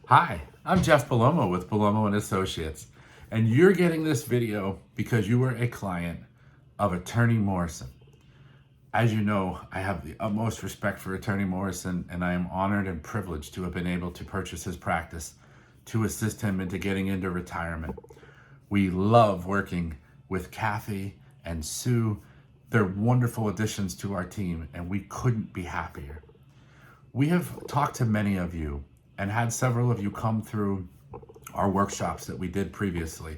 Hi, I'm Jeff Bellomo with Bellomo Associates, and you're getting this video because you were a client of Attorney Morrison. As you know, I have the utmost respect for Attorney Morrison, and I am honored and privileged to have been able to purchase his practice to assist him into getting into retirement. We love working with Kathy and Sue. They're wonderful additions to our team, and we couldn't be happier. We have talked to many of you and had several of you come through our workshops that we did previously.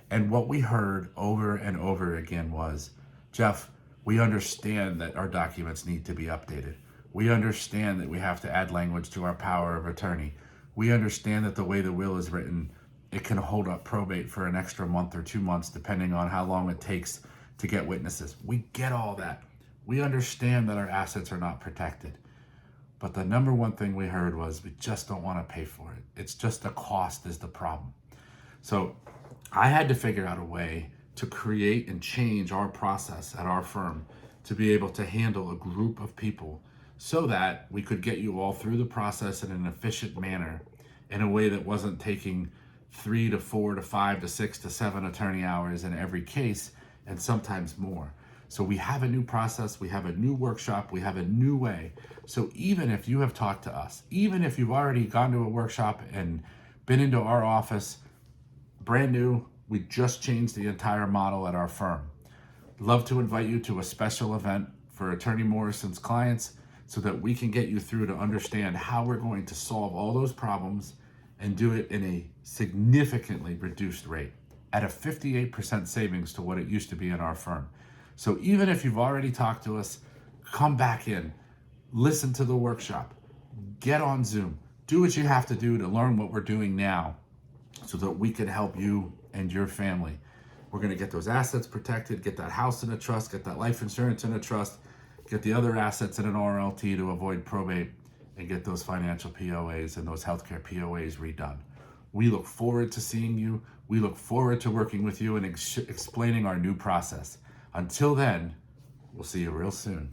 And what we heard over and over again was, Jeff, we understand that our documents need to be updated. We understand that we have to add language to our power of attorney. We understand that the way the will is written, it can hold up probate for an extra month or 2 months, depending on how long it takes to get witnesses. We get all that. We understand that our assets are not protected. But the number one thing we heard was, we just don't want to pay for it. It's just the cost is the problem. So I had to figure out a way to create and change our process at our firm to be able to handle a group of people so that we could get you all through the process in an efficient manner in a way that wasn't taking 3 to 4 to 5 to 6 to 7 attorney hours in every case, and sometimes more. So we have a new process, we have a new workshop, we have a new way. So even if you have talked to us, even if you've already gone to a workshop and been into our office, brand new, we just changed the entire model at our firm. Love to invite you to a special event for Attorney Morrison's clients so that we can get you through to understand how we're going to solve all those problems and do it in a significantly reduced rate at a 58% savings to what it used to be in our firm. So even if you've already talked to us, come back in, listen to the workshop, get on Zoom, do what you have to do to learn what we're doing now so that we can help you and your family. We're going to get those assets protected, get that house in a trust, get that life insurance in a trust, get the other assets in an RLT to avoid probate, and get those financial POAs and those healthcare POAs redone. We look forward to seeing you. We look forward to working with you and explaining our new process. Until then, we'll see you real soon.